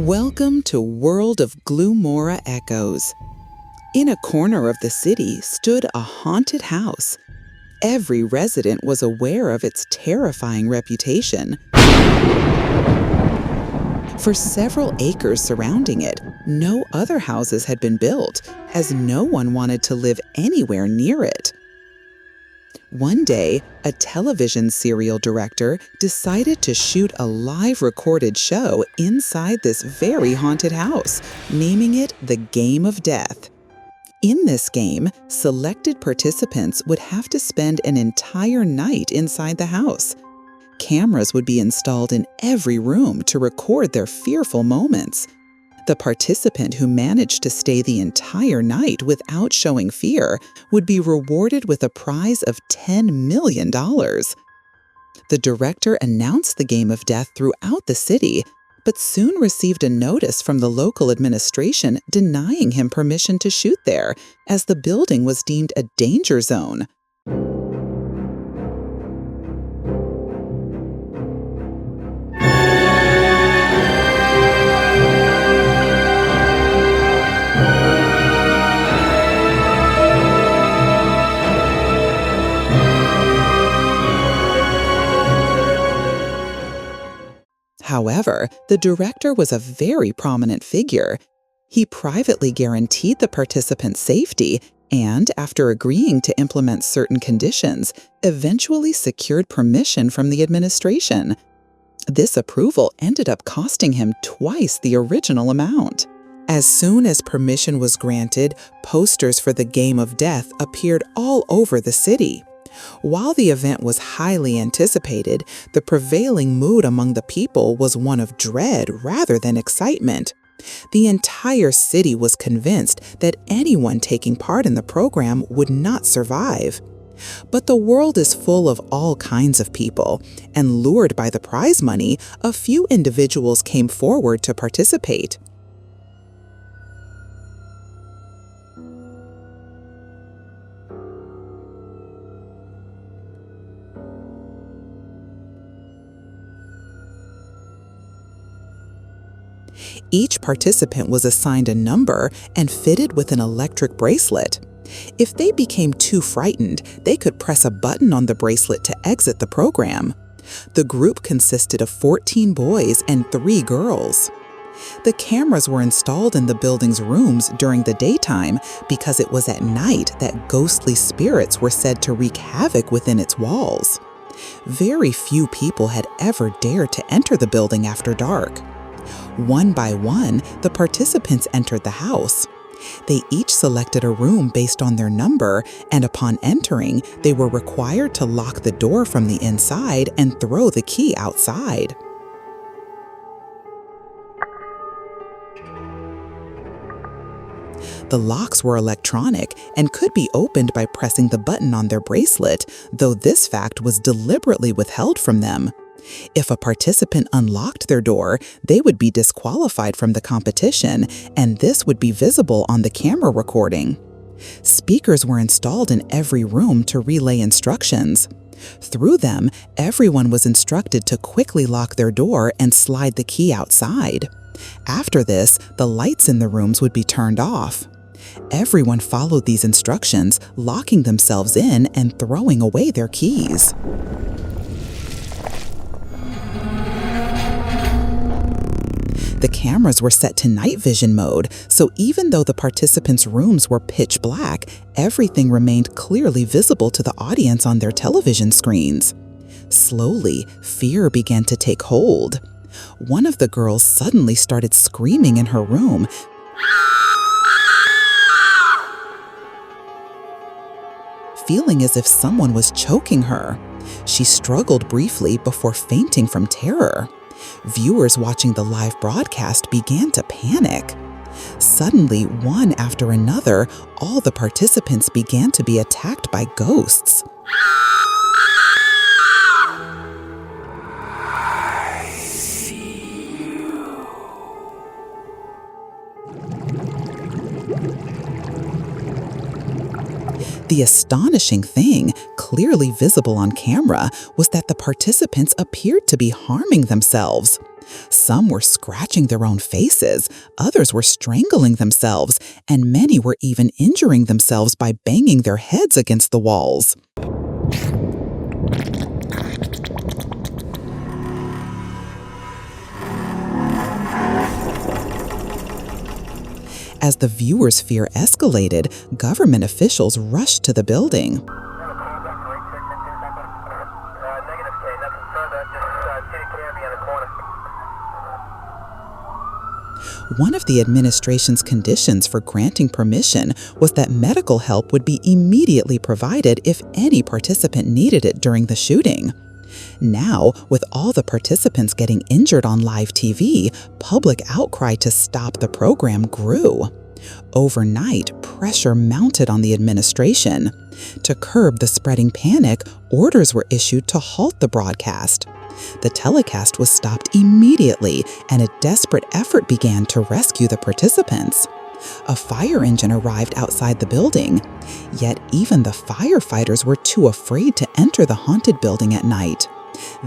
Welcome to World of Glumora Echoes. In a corner of the city stood a haunted house. Every resident was aware of its terrifying reputation. For several acres surrounding it, no other houses had been built, as no one wanted to live anywhere near it. One day, a television serial director decided to shoot a live recorded show inside this very haunted house, naming it The Game of Death. In this game, selected participants would have to spend an entire night inside the house. Cameras would be installed in every room to record their fearful moments. The participant who managed to stay the entire night without showing fear would be rewarded with a prize of $10 million. The director announced the Game of Death throughout the city, but soon received a notice from the local administration denying him permission to shoot there, as the building was deemed a danger zone. However, the director was a very prominent figure. He privately guaranteed the participants' safety and, after agreeing to implement certain conditions, eventually secured permission from the administration. This approval ended up costing him twice the original amount. As soon as permission was granted, posters for the Game of Death appeared all over the city. While the event was highly anticipated, the prevailing mood among the people was one of dread rather than excitement. The entire city was convinced that anyone taking part in the program would not survive. But the world is full of all kinds of people, and lured by the prize money, a few individuals came forward to participate. Each participant was assigned a number and fitted with an electric bracelet. If they became too frightened, they could press a button on the bracelet to exit the program. The group consisted of 14 boys and 3 girls. The cameras were installed in the building's rooms during the daytime because it was at night that ghostly spirits were said to wreak havoc within its walls. Very few people had ever dared to enter the building after dark. One by one, the participants entered the house. They each selected a room based on their number, and upon entering, they were required to lock the door from the inside and throw the key outside. The locks were electronic and could be opened by pressing the button on their bracelet, though this fact was deliberately withheld from them. If a participant unlocked their door, they would be disqualified from the competition, and this would be visible on the camera recording. Speakers were installed in every room to relay instructions. Through them, everyone was instructed to quickly lock their door and slide the key outside. After this, the lights in the rooms would be turned off. Everyone followed these instructions, locking themselves in and throwing away their keys. The cameras were set to night vision mode, so even though the participants' rooms were pitch black, everything remained clearly visible to the audience on their television screens. Slowly, fear began to take hold. One of the girls suddenly started screaming in her room, feeling as if someone was choking her. She struggled briefly before fainting from terror. Viewers watching the live broadcast began to panic. Suddenly, one after another, all the participants began to be attacked by ghosts. The astonishing thing, clearly visible on camera, was that the participants appeared to be harming themselves. Some were scratching their own faces, others were strangling themselves, and many were even injuring themselves by banging their heads against the walls. As the viewers' fear escalated, government officials rushed to the building. One of the administration's conditions for granting permission was that medical help would be immediately provided if any participant needed it during the shooting. Now, with all the participants getting injured on live TV, public outcry to stop the program grew. Overnight, pressure mounted on the administration. To curb the spreading panic, orders were issued to halt the broadcast. The telecast was stopped immediately, and a desperate effort began to rescue the participants. A fire engine arrived outside the building, yet even the firefighters were too afraid to enter the haunted building at night.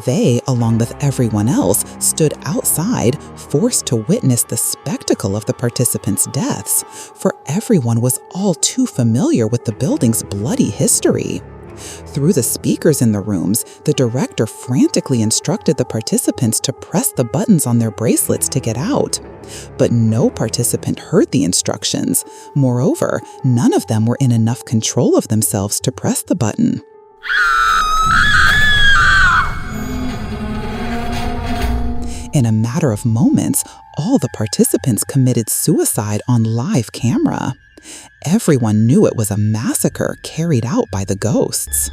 They, along with everyone else, stood outside, forced to witness the spectacle of the participants' deaths, for everyone was all too familiar with the building's bloody history. Through the speakers in the rooms, the director frantically instructed the participants to press the buttons on their bracelets to get out. But no participant heard the instructions. Moreover, none of them were in enough control of themselves to press the button. In a matter of moments, all the participants committed suicide on live camera. Everyone knew it was a massacre carried out by the ghosts.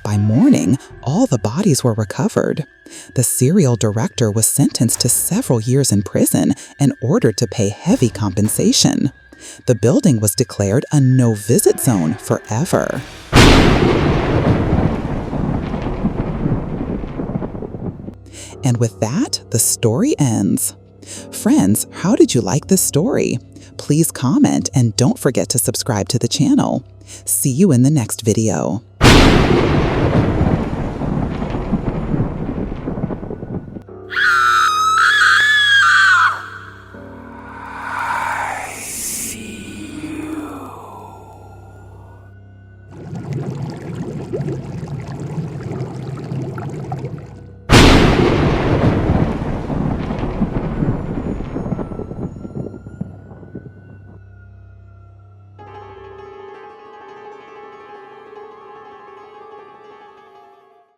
By morning, all the bodies were recovered. The serial director was sentenced to several years in prison and ordered to pay heavy compensation. The building was declared a no-visit zone forever. And with that, the story ends. Friends, how did you like this story? Please comment and don't forget to subscribe to the channel. See you in the next video.